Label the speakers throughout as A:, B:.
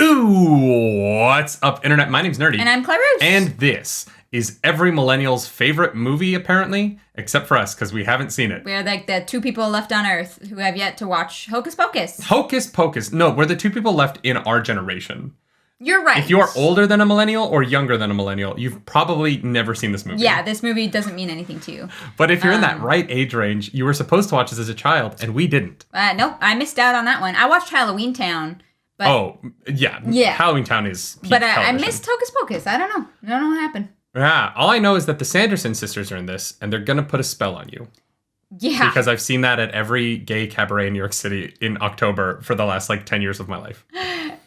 A: Ooh, what's up, Internet? My name's Nerdy.
B: And I'm Clairose.
A: And this is every millennial's favorite movie, apparently, except for us, because we haven't seen it.
B: We're like the two people left on Earth who have yet to watch Hocus Pocus.
A: Hocus Pocus. No, we're the two people left in our generation.
B: You're right.
A: If you're older than a millennial or younger than a millennial, you've probably never seen this movie.
B: Yeah, this movie doesn't mean anything to you.
A: But if you're in that right age range, you were supposed to watch this as a child, and we didn't.
B: Nope, I missed out on that one. I watched Halloween Town. But,
A: yeah. Halloween Town is peak
B: But
A: television.
B: I missed Hocus Pocus. I don't know. I don't know what happened.
A: Yeah, all I know is that the Sanderson sisters are in this, and they're going to put a spell on you.
B: Yeah.
A: Because I've seen that at every gay cabaret in New York City in October for the last, 10 years of my life.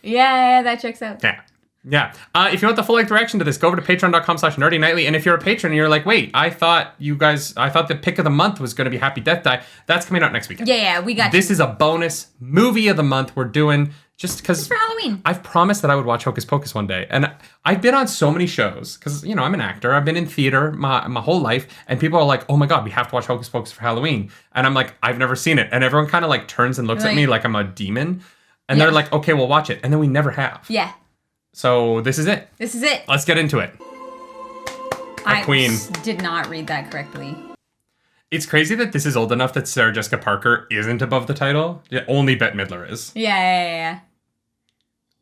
B: Yeah, that checks out.
A: Yeah. If you want the full length reaction to this, go over to patreon.com/nerdynightly. And if you're a patron and you're like, wait, I thought the pick of the month was going to be Happy Death Die. That's coming out next weekend.
B: Yeah, we got
A: This is a bonus movie of the month we're doing just because.
B: Just for Halloween.
A: I've promised that I would watch Hocus Pocus one day. And I've been on so many shows because, I'm an actor. I've been in theater my whole life. And people are like, oh my God, we have to watch Hocus Pocus for Halloween. And I'm like, I've never seen it. And everyone kind of turns and looks at me like I'm a demon. And they're like, okay, we'll watch it. And then we never have.
B: Yeah.
A: So this is it.
B: This is it.
A: Let's get into it.
B: I
A: queen.
B: Did not read that correctly.
A: It's crazy that this is old enough that Sarah Jessica Parker isn't above the title. Yeah, only Bette Midler is.
B: Yeah.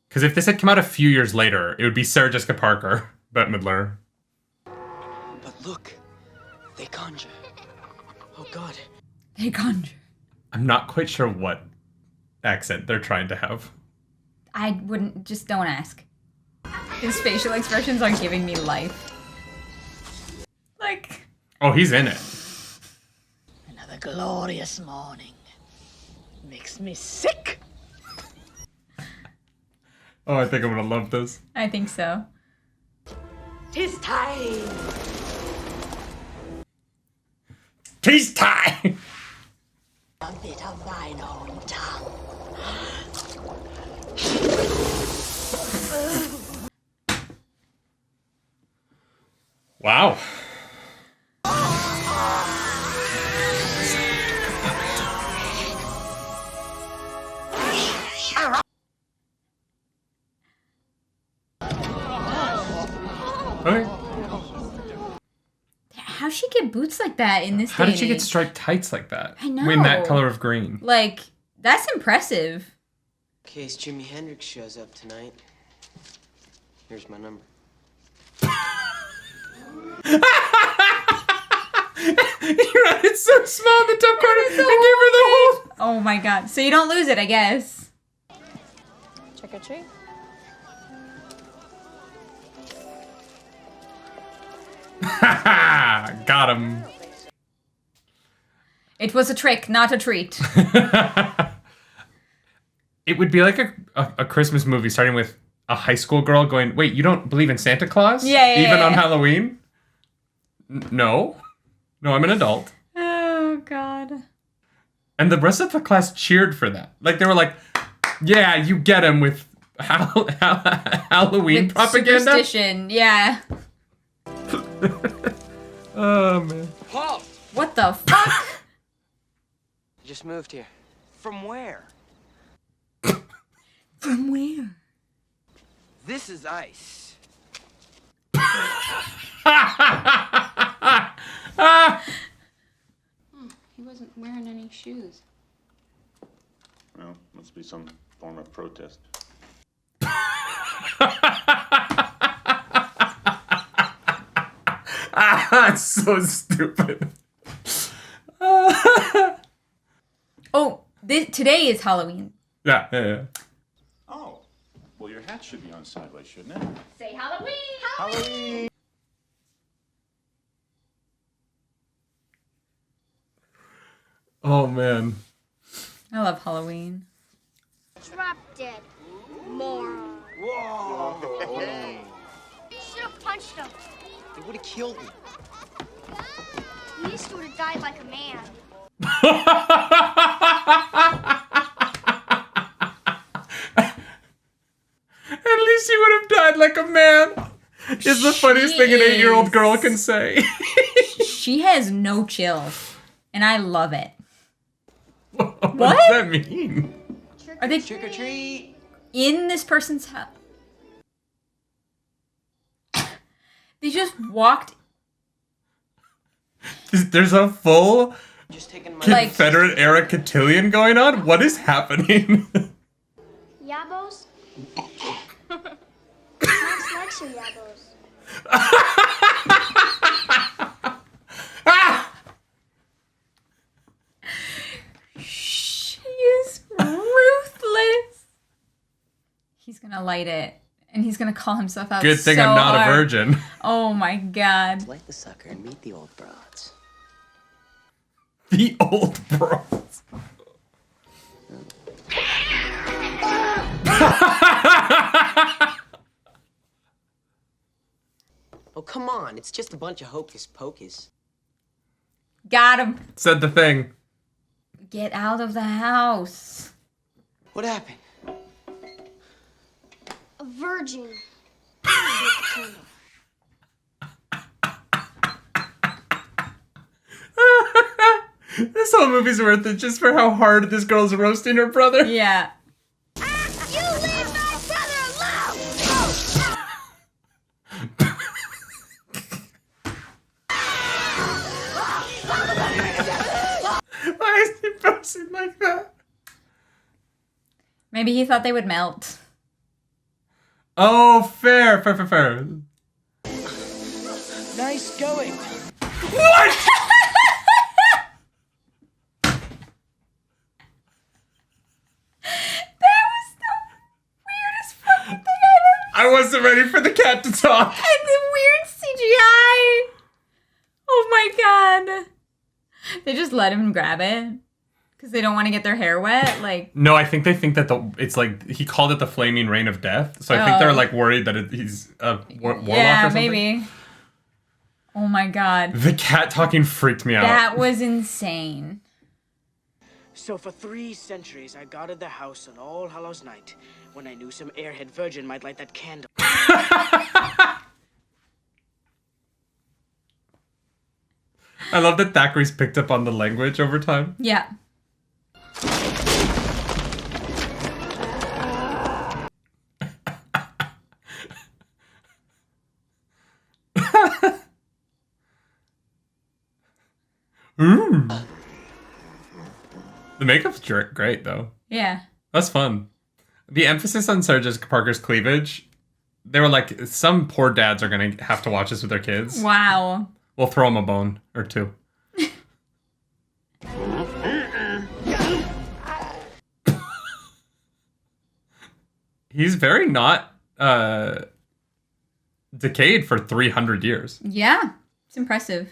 A: Because if this had come out a few years later, it would be Sarah Jessica Parker, Bette Midler.
C: But look, they conjure. Oh God.
B: They conjure.
A: I'm not quite sure what accent they're trying to have.
B: I wouldn't, just don't ask. His facial expressions are giving me life.
A: Oh, he's in it.
D: Another glorious morning. Makes me sick.
A: Oh, I think I'm gonna love this.
B: I think so.
D: 'Tis time.
A: 'Tis time!
D: A bit of thine own tongue.
A: Wow. Okay.
B: How'd she get boots like that in this
A: How
B: day
A: did she
B: and
A: get
B: age?
A: striped tights like that?
B: I know.
A: In that color of green.
B: That's impressive.
C: In case Jimi Hendrix shows up tonight, here's my number.
A: You're right, it's so small in the top corner. I gave her the whole...
B: Oh my God. So you don't lose it, I guess.
E: Trick or treat.
A: Got him.
B: It was a trick, not a treat.
A: It would be like a Christmas movie starting with a high school girl going, wait, you don't believe in Santa Claus?
B: Yeah,
A: Even on
B: yeah.
A: Halloween? No. No, I'm an adult.
B: Oh God.
A: And the rest of the class cheered for that. They were like, yeah, you get him with Halloween
B: With
A: propaganda.
B: superstition, yeah.
A: Oh, man.
C: Halt!
B: What the fuck?
C: Just moved here. From where?
B: From where?
C: This is ice.
E: He wasn't wearing any shoes.
F: Well, must be some form of protest.
A: That's so stupid.
B: Oh, today is Halloween.
A: Yeah.
F: Oh, well, your hat should be on sideways, shouldn't it?
E: Say Halloween!
F: Halloween!
A: Oh, man.
B: I love Halloween.
G: Drop dead. Moron.
C: Whoa!
G: You should have punched him.
C: It would have killed me.
G: He used to have died like a man.
A: At least you would have died like a man. Is the funniest thing an 8-year-old girl can say.
B: She has no chill, and I love it.
A: What does that mean?
B: Are they?
C: Trick or treat.
B: in this person's house. They just walked.
A: There's a full
C: Just taking my
A: Confederate era cotillion going on? What is happening?
G: Yabos? Max likes your yabos.
B: She is ruthless. He's gonna light it, and he's gonna call himself out.
A: Good thing
B: so
A: I'm not
B: hard.
A: a virgin.
B: Oh my god.
C: Light the sucker and meet the old broads.
A: The old bros.
C: Oh, come on. It's just a bunch of hocus pocus.
B: Got him.
A: Said the thing.
B: Get out of the house.
C: What happened?
G: A virgin.
A: This whole movie's worth it just for how hard this girl's roasting her brother.
B: Yeah.
G: You leave my brother alone!
A: Why is he posing like that?
B: Maybe he thought they would melt.
A: Oh, fair.
C: Nice going.
A: What?
B: That was the weirdest fucking thing I've ever
A: I wasn't ready for the cat to talk.
B: And the weird CGI. Oh my god. They just let him grab it because they don't want to get their hair wet. Like,
A: No, I think they think that it's like he called it the flaming rain of death. So I think they're like worried that he's a warlock
B: yeah,
A: or something.
B: maybe. Oh my god.
A: The cat talking freaked me out.
B: That was insane.
H: So for 3 centuries, I guarded the house on All Hallows Night, when I knew some airhead virgin might light that candle.
A: I love that Thackeray's picked up on the language over time.
B: Yeah.
A: Ooh. The makeup's great, though.
B: Yeah.
A: That's fun. The emphasis on Sarah Jessica Parker's cleavage, they were like, some poor dads are going to have to watch this with their kids.
B: Wow.
A: We'll throw them a bone or two. He's very not decayed for 300 years.
B: Yeah. It's impressive.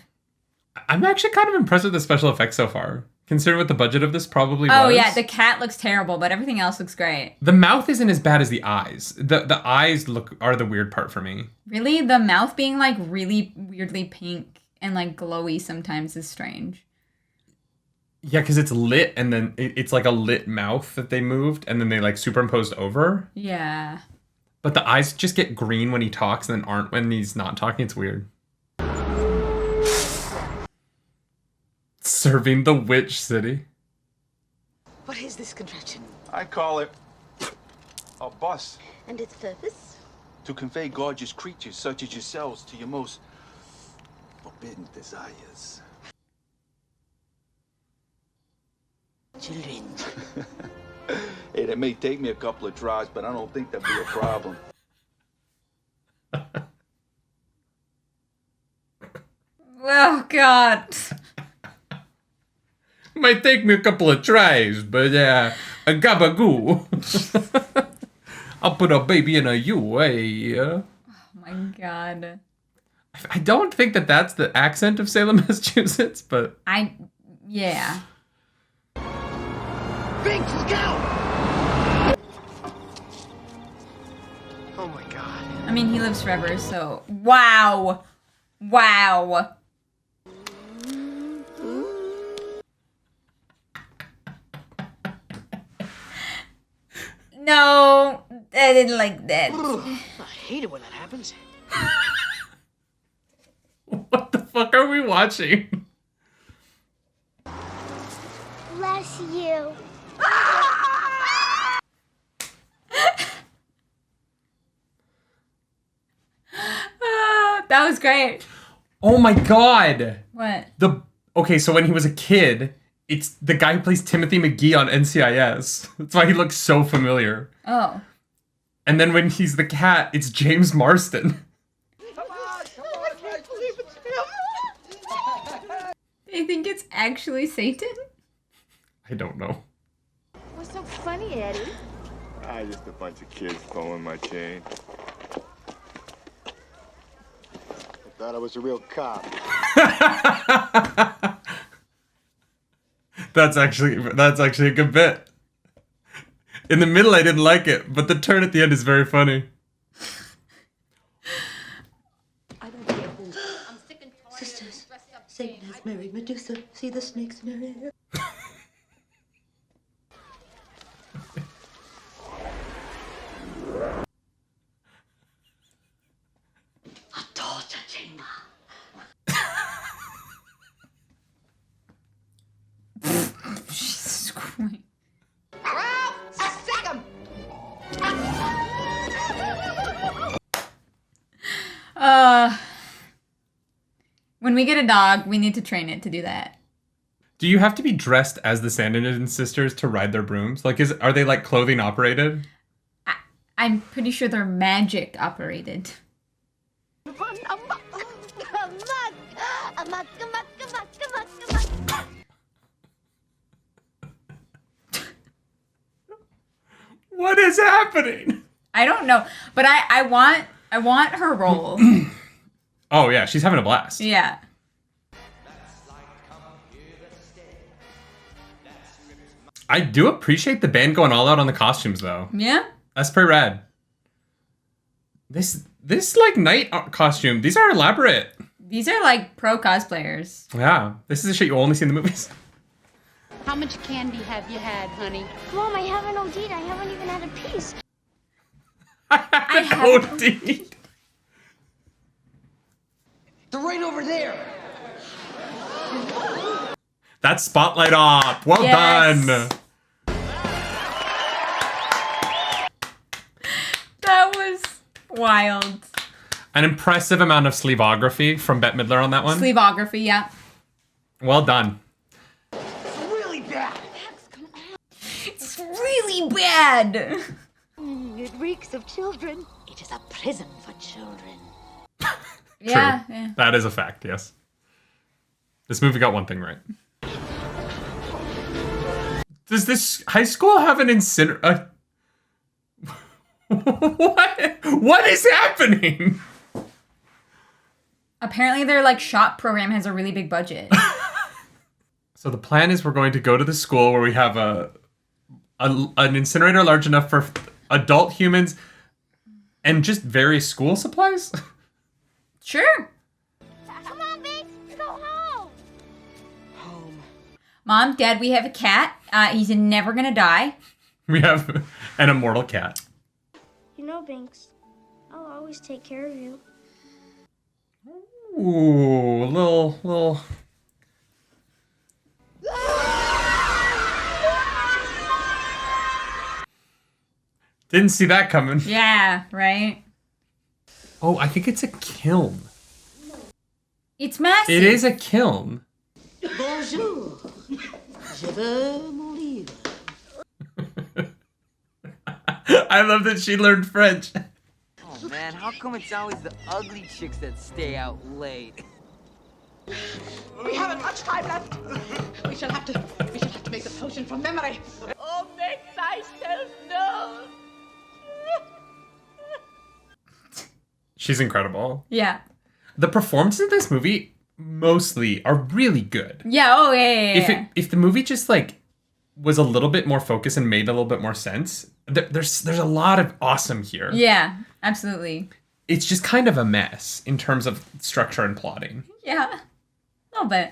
A: I'm actually kind of impressed with the special effects so far, considering what the budget of this probably
B: Oh
A: was.
B: yeah, the cat looks terrible, but everything else looks great.
A: The mouth isn't as bad as the eyes. The eyes are the weird part for me.
B: Really? The mouth being like really weirdly pink and like glowy sometimes is strange.
A: Yeah, because it's lit and then it's like a lit mouth that they moved and then they like superimposed over.
B: Yeah.
A: But the eyes just get green when he talks and then aren't when he's not talking. It's weird. Serving the witch city.
H: What is this contraption?
I: I call it a bus
G: And its purpose?
I: to convey gorgeous creatures such as yourselves to your most forbidden desires.
H: Children.
I: Hey, that may take me a couple of tries, but I don't think that'd be a problem.
B: Oh god.
A: Might take me a couple of tries, but a gabagoo. I'll put a baby in a U,
B: Oh my god.
A: I don't think that's the accent of Salem, Massachusetts, but...
B: Yeah.
H: Binks, look out!
C: Oh my god.
B: I mean, he lives forever, so... Wow. Wow. No, I didn't like that.
H: I hate it when that happens.
A: What the fuck are we watching?
G: Bless you.
B: That was great.
A: Oh my god.
B: What?
A: Okay, so when he was a kid, it's the guy who plays Timothy McGee on NCIS. That's why he looks so familiar.
B: Oh.
A: And then when he's the cat, it's James Marston.
B: They think it's actually Satan?
A: I don't know.
G: What's so funny, Eddie?
J: Just a bunch of kids pulling my chain. I thought I was a real cop.
A: That's actually a good bit. In the middle, I didn't like it, but the turn at the end is very funny.
D: I don't get this. Sisters, Satan has married Medusa. See the snakes in her hair? A torture chamber.
B: Jesus Christ. When we get a dog, we need to train it to do that.
A: Do you have to be dressed as the Sanderson sisters to ride their brooms? Like, are they like clothing operated?
B: I'm pretty sure they're magic operated.
A: What is happening?
B: I don't know, but I want her role.
A: Oh yeah, she's having a blast.
B: Yeah.
A: I do appreciate the band going all out on the costumes though.
B: Yeah.
A: That's pretty rad. This like night costume, these are elaborate.
B: These are like pro cosplayers.
A: Yeah, this is the shit you only see in the movies.
E: How much candy have you had, honey?
G: Mom, I haven't OD'd. I haven't even had a piece.
A: I haven't OD'd.
C: They're right over there.
A: That's spotlight op. Well done.
B: That was wild.
A: An impressive amount of sleeveography from Bette Midler on that one.
B: Sleeveography, yeah.
A: Well done.
C: Really bad.
B: It's really bad.
D: It reeks of children. It is a prison for children.
B: Yeah,
A: True.
B: yeah.
A: That is a fact, yes. This movie got one thing right. Does this high school have an incinerator? What is happening?
B: Apparently their like shop program has a really big budget.
A: So the plan is we're going to go to the school where we have an incinerator large enough for adult humans and just various school supplies.
B: Sure.
G: Come on, Binks. Let's go home.
H: Home.
B: Mom, Dad, we have a cat. He's never gonna die.
A: We have an immortal cat.
G: You know, Binks, I'll always take care of you.
A: Ooh, little. Didn't see that coming.
B: Yeah, right?
A: Oh, I think it's a kiln.
B: It's massive.
A: It is a kiln.
D: Bonjour. Je veux mon livre.
A: I love that she learned French.
C: Oh man, how come it's always the ugly chicks that stay out late?
H: We haven't much time left. We shall have to make the potion from memory.
D: Oh, make thyself known.
A: She's incredible.
B: Yeah.
A: The performances in this movie mostly are really good.
B: Yeah, oh yeah.
A: If the movie just like was a little bit more focused and made a little bit more sense, there's a lot of awesome here.
B: Yeah, absolutely.
A: It's just kind of a mess in terms of structure and plotting.
B: Yeah. A little bit.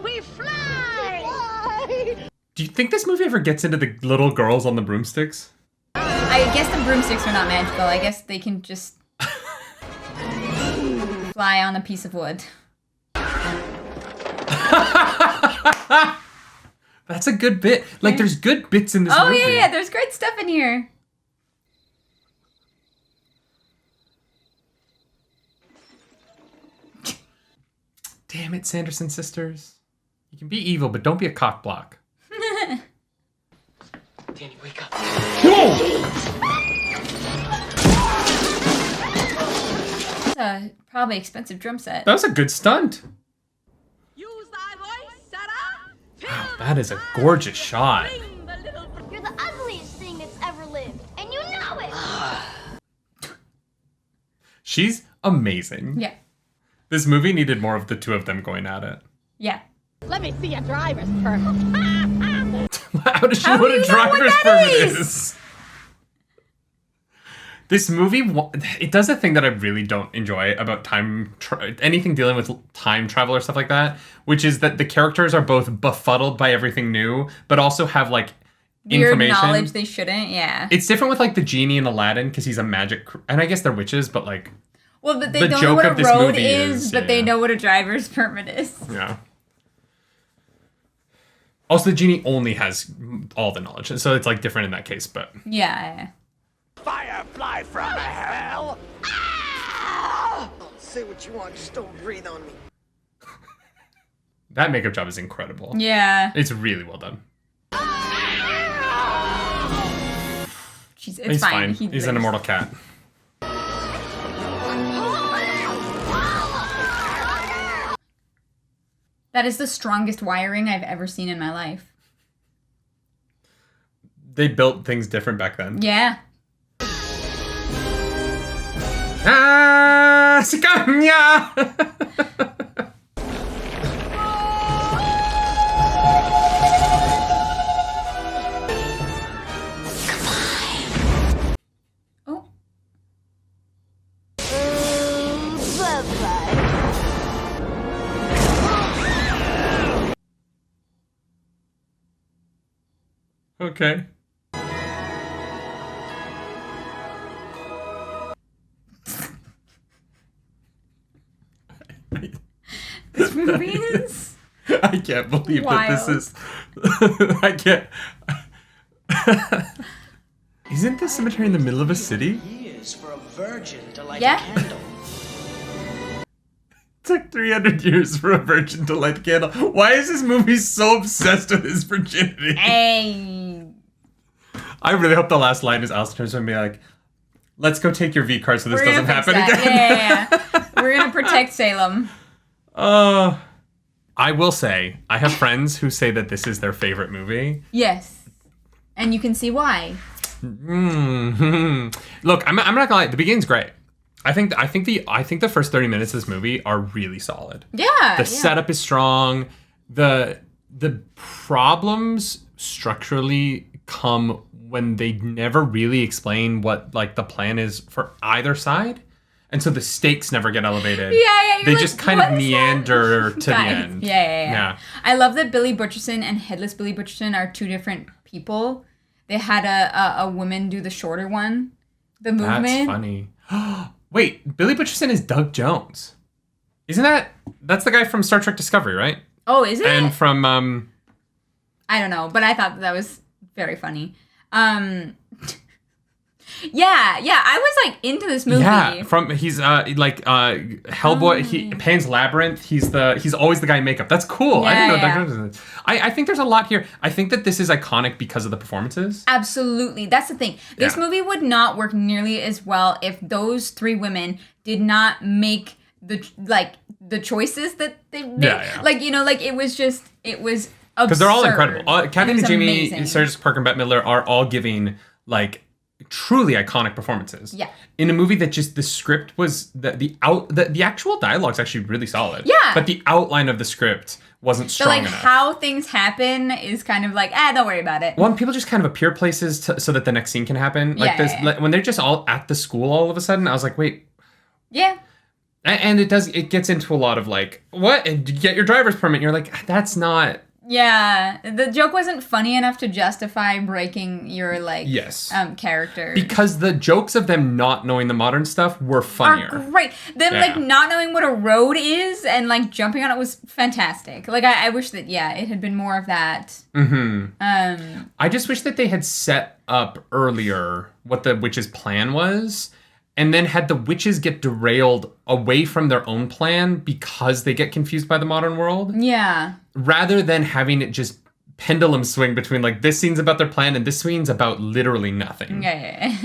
D: We fly.
A: Do you think this movie ever gets into the little girls on the broomsticks?
B: I guess the broomsticks are not magical. I guess they can just fly on a piece of wood.
A: That's a good bit. Like, there's good bits in this
B: Oh,
A: movie.
B: yeah, there's great stuff in here.
A: Damn it, Sanderson sisters. You can be evil, but don't be a cock block.
C: Danny, wake up.
A: Whoa!
B: It's a probably expensive drum set.
A: That was a good stunt. Wow, that is a gorgeous shot.
G: You're the ugliest thing that's ever lived, and you know it.
A: She's amazing.
B: Yeah.
A: This movie needed more of the two of them going at it.
B: Yeah.
E: Let me see your driver's permit.
A: How does she
B: How
A: know what
B: do
A: a
B: you know what
A: driver's
B: that
A: permit
B: is?
A: is? This movie, it does a thing that I really don't enjoy about anything dealing with time travel or stuff like that, which is that the characters are both befuddled by everything new, but also have like
B: Weird
A: information.
B: knowledge they shouldn't, yeah.
A: It's different with like the genie in Aladdin because he's a magic, and I guess they're witches, but like.
B: Well, but they
A: the
B: don't know
A: joke
B: what a
A: of this
B: road
A: movie
B: is, but they know what a driver's permit is.
A: Yeah. Also, the genie only has all the knowledge, so it's like different in that case, but.
B: Yeah.
H: Firefly from hell!
C: Say what you want, just don't breathe on me.
A: That makeup job is incredible.
B: Yeah.
A: It's really well done.
B: It's
A: He's fine. He's
B: lives.
A: an immortal cat.
B: That is the strongest wiring I've ever seen in my life.
A: They built things different back then.
B: Yeah.
A: Ah, Sicagna!
B: Oh.
A: Okay.
B: This movie is...
A: I can't believe that this
B: wild.
A: is... I can't... Isn't this cemetery in the middle of a city?
H: Years for a virgin to light
B: Yeah.
H: a candle.
A: It took 300 years for a virgin to light a candle. Why is this movie so obsessed with his virginity?
B: Hey.
A: I really hope the last line is Alice turns to him and be like, let's go take your V card so this
B: We're
A: doesn't
B: gonna fix
A: happen
B: that.
A: again.
B: Yeah. We're gonna protect Salem.
A: I will say, I have friends who say that this is their favorite movie.
B: Yes. And you can see why.
A: Mm-hmm. Look, I'm not gonna lie. The beginning's great. I think the first 30 minutes of this movie are really solid.
B: Yeah.
A: The setup is strong. The problems structurally come when they never really explain what like the plan is for either side. And so the stakes never get elevated.
B: Yeah.
A: They just kind of meander to the
B: Guys.
A: end.
B: Yeah. I love that Billy Butcherson and Headless Billy Butcherson are two different people. They had a woman do the shorter one. The movement.
A: That's funny. Wait, Billy Butcherson is Doug Jones. Isn't that's the guy from Star Trek Discovery, right?
B: Oh, is it?
A: And from
B: I don't know, but I thought that was very funny. Yeah, I was like into this movie.
A: Yeah, he's Hellboy, Pan's Labyrinth, he's always the guy in makeup. That's cool. I didn't know Doug Jones is. I think there's a lot here. I think that this is iconic because of the performances.
B: Absolutely. That's the thing. This movie would not work nearly as well if those three women did not make the choices that they made.
A: Yeah.
B: Like, it was absurd.
A: Because they're all incredible. Kathy
B: It was
A: Najimy,
B: amazing.
A: Sarah Jessica Parker, and Bette Midler are all giving like truly iconic performances.
B: Yeah.
A: In a movie that just the script was the actual dialogue's actually really solid.
B: Yeah.
A: But the outline of the script wasn't
B: So
A: strong enough.
B: how things happen is kind of like, don't worry about it.
A: Well, people just kind of appear places so that the next scene can happen. Like like, when they're just all at the school all of a sudden, I was like, wait.
B: Yeah.
A: And it gets into a lot of like, what? Get your driver's permit. And you're like, that's not.
B: Yeah, the joke wasn't funny enough to justify breaking your character.
A: Because the jokes of them not knowing the modern stuff were funnier.
B: Are great. Them not knowing what a road is and like jumping on it was fantastic. Like I wish that it had been more of that.
A: Mm-hmm. I just wish that they had set up earlier what the witch's plan was. and then had the witches get derailed away from their own plan because they get confused by the modern world.
B: Yeah.
A: Rather than having it just pendulum swing between like this scene's about their plan and this scene's about literally nothing.
B: Yeah.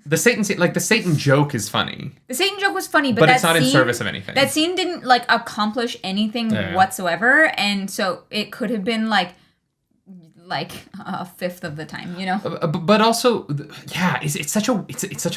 A: The Satan joke is funny.
B: The Satan joke was funny,
A: but it's not in service of anything.
B: That scene didn't like accomplish anything whatsoever, and so it could have been like a fifth of the time, you know.
A: But also, yeah, it's such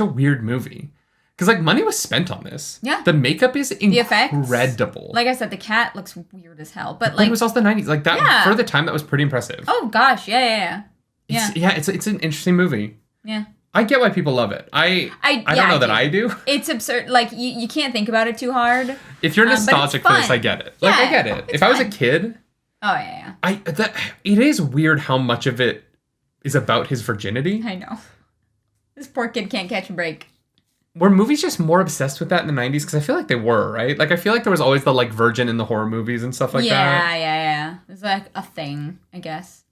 A: a weird movie because like money was spent on this.
B: Yeah,
A: the makeup is incredible.
B: The effects, like I said, the cat looks weird as hell, but
A: it was also the 90s. Like that for the time, that was pretty impressive.
B: Oh gosh, yeah.
A: It's an interesting movie.
B: Yeah.
A: I get why people love it. I don't know that I do.
B: It's absurd. Like, you can't think about it too hard.
A: If you're nostalgic for this, I get it. Like, I get it. If I was a kid...
B: Oh, yeah.
A: It is weird how much of it is about his virginity.
B: I know. This poor kid can't catch a break.
A: Were movies just more obsessed with that in the 90s? Because I feel like they were, right? Like, I feel like there was always the, like, virgin in the horror movies and stuff like that.
B: Yeah. It was, like, a thing, I guess.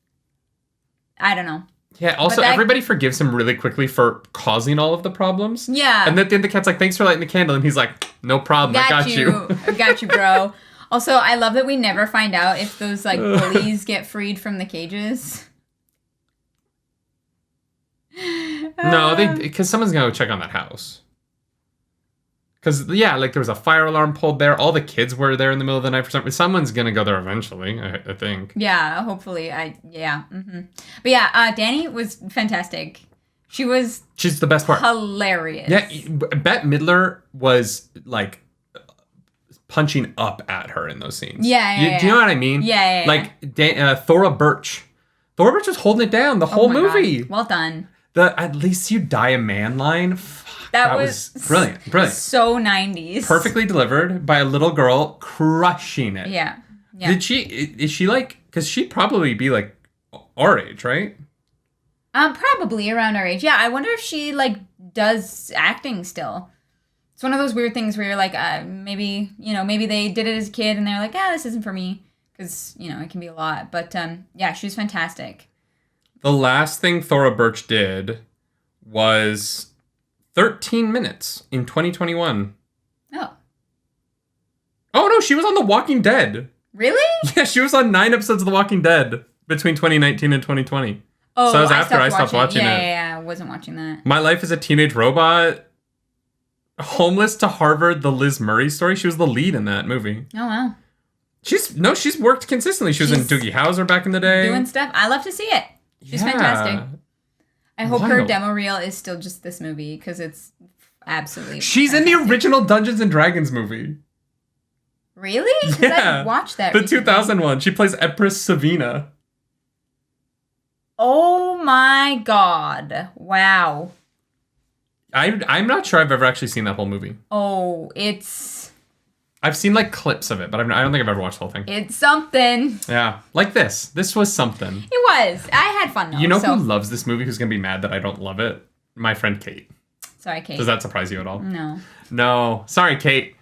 B: I don't know.
A: Yeah, also, everybody forgives him really quickly for causing all of the problems.
B: Yeah.
A: And then the cat's like, thanks for lighting the candle. And he's like, no problem, I got you.
B: I got you, bro. Also, I love that we never find out if those, like, bullies get freed from the cages.
A: No, because someone's going to check on that house. Because, yeah, like, there was a fire alarm pulled there. All the kids were there in the middle of the night for something. Someone's going to go there eventually, I think.
B: Yeah, hopefully. Mm-hmm. But yeah, Danny was fantastic. She's
A: the best part.
B: Hilarious.
A: Yeah, Bette Midler was, like, punching up at her in those scenes.
B: Yeah.
A: Do you know what I mean?
B: Yeah.
A: Like, Thora Birch. Thora Birch was holding it down the whole movie.
B: God. Well done.
A: The "at least you die a man" line. That was brilliant.
B: So 90s.
A: Perfectly delivered by a little girl crushing it.
B: Yeah.
A: Is she like, because she'd probably be like our age, right?
B: Probably around our age. Yeah, I wonder if she like does acting still. It's one of those weird things where you're like, maybe they did it as a kid and they're like, this isn't for me. Because, it can be a lot. But yeah, she was fantastic.
A: The last thing Thora Birch did was 13 minutes in 2021.
B: Oh.
A: Oh, no, she was on The Walking Dead.
B: Really?
A: Yeah, she was on 9 episodes of The Walking Dead between 2019 and 2020.
B: Oh,
A: so it was after I stopped watching it.
B: Yeah, I wasn't watching that.
A: My Life as a Teenage Robot. Homeless to Harvard, the Liz Murray story. She was the lead in that movie.
B: Oh, wow.
A: She's worked consistently. She's in Doogie Howser back in the day.
B: Doing stuff. I love to see it. She's fantastic. I hope her demo reel is still just this movie because it's absolutely
A: She's fantastic. In the original Dungeons and Dragons movie.
B: Really?
A: Yeah.
B: I watched that
A: The
B: recently.
A: 2001. She plays Empress Savina.
B: Oh my god. Wow.
A: I'm not sure I've ever actually seen that whole movie.
B: Oh,
A: I've seen like clips of it, but I don't think I've ever watched the whole thing.
B: It's something.
A: Yeah, like this. This was something.
B: It was. I had fun though.
A: You know who loves this movie? Who's gonna be mad that I don't love it? My friend Kate.
B: Sorry, Kate.
A: Does that surprise you at all?
B: No.
A: Sorry, Kate.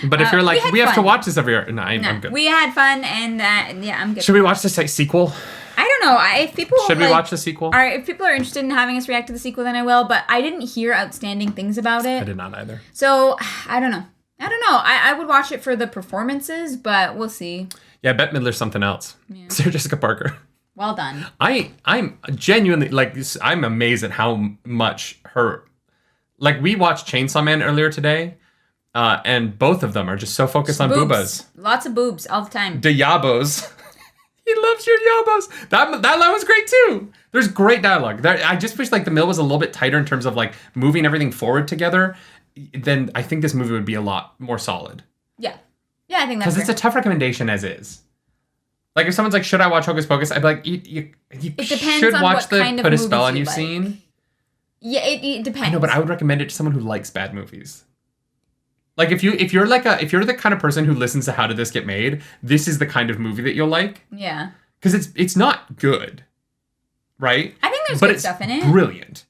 A: But if you're like, we have to watch this every year. No, I'm good.
B: We had fun, and yeah, I'm good.
A: Should we watch the sequel?
B: I don't know. If people
A: should we watch the sequel?
B: If people are interested in having us react to the sequel, then I will. But I didn't hear outstanding things about it.
A: I did not either.
B: So I don't know. I would watch it for the performances, but we'll see.
A: Yeah, Bette Midler's something else. Yeah. Sarah Jessica Parker.
B: Well done.
A: I'm genuinely like I'm amazed at how much her. Like we watched Chainsaw Man earlier today, and both of them are just so focused on boobas.
B: Lots of boobs all the time.
A: Diabos. He loves your yabos. That line was great too. There's great dialogue. I just wish like the mill was a little bit tighter in terms of like moving everything forward together. Then I think this movie would be a lot more solid.
B: Yeah, I think that's
A: because it's a tough recommendation as is. Like if someone's like, should I watch Hocus Pocus? I'd be like, you should watch the Put a Spell on You've seen.
B: Yeah, it depends.
A: I know, but I would recommend it to someone who likes bad movies. Like if you're the kind of person who listens to How Did This Get Made, this is the kind of movie that you'll like.
B: Yeah.
A: Because it's not good, right?
B: I think there's good stuff in it.
A: Brilliant.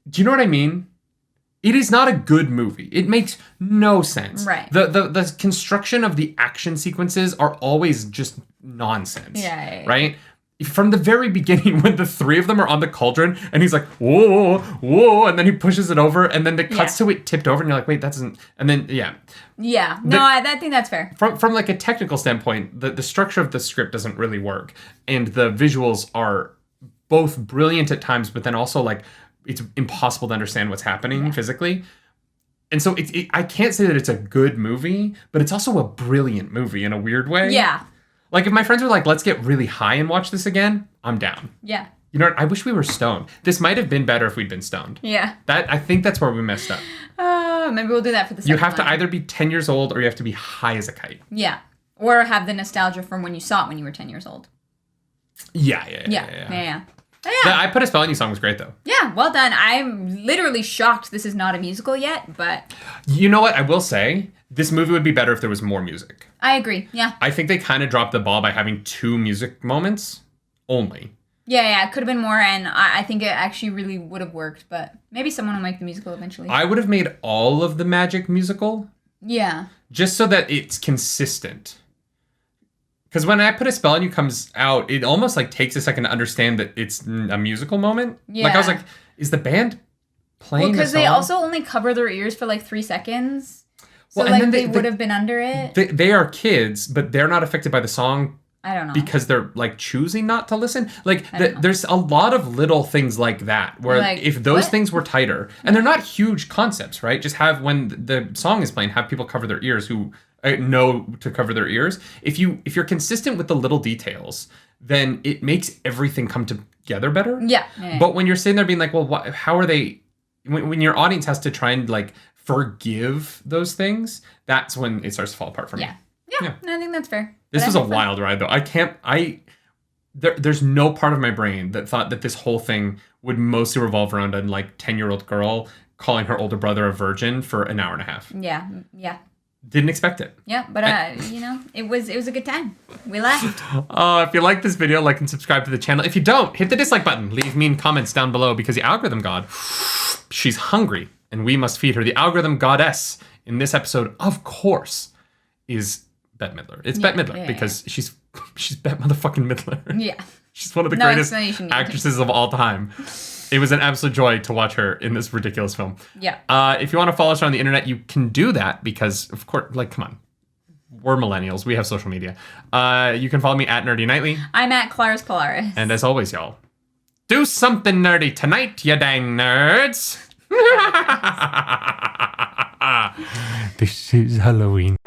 A: Do you know what I mean? It is not a good movie. It makes no sense.
B: Right.
A: The construction of the action sequences are always just nonsense.
B: Yeah.
A: Right? from the very beginning when the three of them are on the cauldron and he's like, whoa, whoa, and then he pushes it over and then it cuts to it tipped over and you're like, wait, that doesn't, and then,
B: Yeah. No, I think that's fair.
A: From like a technical standpoint, the structure of the script doesn't really work. And the visuals are both brilliant at times, but then also like, it's impossible to understand what's happening physically. And so I can't say that it's a good movie, but it's also a brilliant movie in a weird way.
B: Yeah.
A: Like if my friends were like, let's get really high and watch this again, I'm down.
B: Yeah.
A: You know what? I wish we were stoned. This might have been better if we'd been stoned.
B: Yeah.
A: I think that's where we messed up.
B: Maybe we'll do that for the second
A: You have to
B: one.
A: either be 10 years old or you have to be high as a kite.
B: Yeah. Or have the nostalgia from when you saw it when you were 10 years old.
A: Yeah.
B: But yeah.
A: The I Put a Spell on You song was great though.
B: Yeah, well done. I'm literally shocked this is not a musical yet, but...
A: You know what? I will say, this movie would be better if there was more music.
B: I agree, yeah.
A: I think they kind of dropped the ball by having 2 music moments only.
B: Yeah, it could have been more, and I think it actually really would have worked, but maybe someone will make the musical eventually.
A: I would have made all of the magic musical.
B: Yeah.
A: Just so that it's consistent. Because when I Put a Spell on You comes out, it almost like takes a second to understand that it's a musical moment.
B: Yeah.
A: Like I was like, is the band playing
B: because
A: the
B: they
A: song?
B: also only cover their ears for like 3 seconds. So
A: Well, and
B: like
A: then
B: they would have been under it.
A: They are kids, but they're not affected by the song.
B: I don't know.
A: Because they're like choosing not to listen. Like there's a lot of little things like that where
B: Like,
A: if those
B: what?
A: things were tighter, and they're not huge concepts, right? Just have when the song is playing, have people cover their ears who know to cover their ears. If you're consistent with the little details, then it makes everything come together better.
B: Yeah.
A: But when you're sitting there being like, well, how are they? When your audience has to try and like forgive those things, that's when it starts to fall apart for me.
B: Yeah, I think that's fair.
A: This
B: But
A: was
B: I
A: a
B: think
A: wild ride, though. There's no part of my brain that thought that this whole thing would mostly revolve around a like 10-year-old girl calling her older brother a virgin for an hour and a half.
B: Yeah.
A: Didn't expect it.
B: Yeah, but it was a good time. We laughed.
A: If you like this video, like and subscribe to the channel. If you don't, hit the dislike button. Leave mean comments down below because the algorithm god, she's hungry and we must feed her. The algorithm goddess in this episode, of course, is Bette Midler. It's Bette Midler because she's Bette motherfucking Midler.
B: Yeah.
A: She's one of the greatest actresses of all time. It was an absolute joy to watch her in this ridiculous film.
B: Yeah.
A: If you want to follow us on the internet, you can do that because, of course, like, come on. We're millennials. We have social media. You can follow me at Nerdy Nightly.
B: I'm at Claris Polaris.
A: And as always, y'all, do something nerdy tonight, you dang nerds. This is Halloween.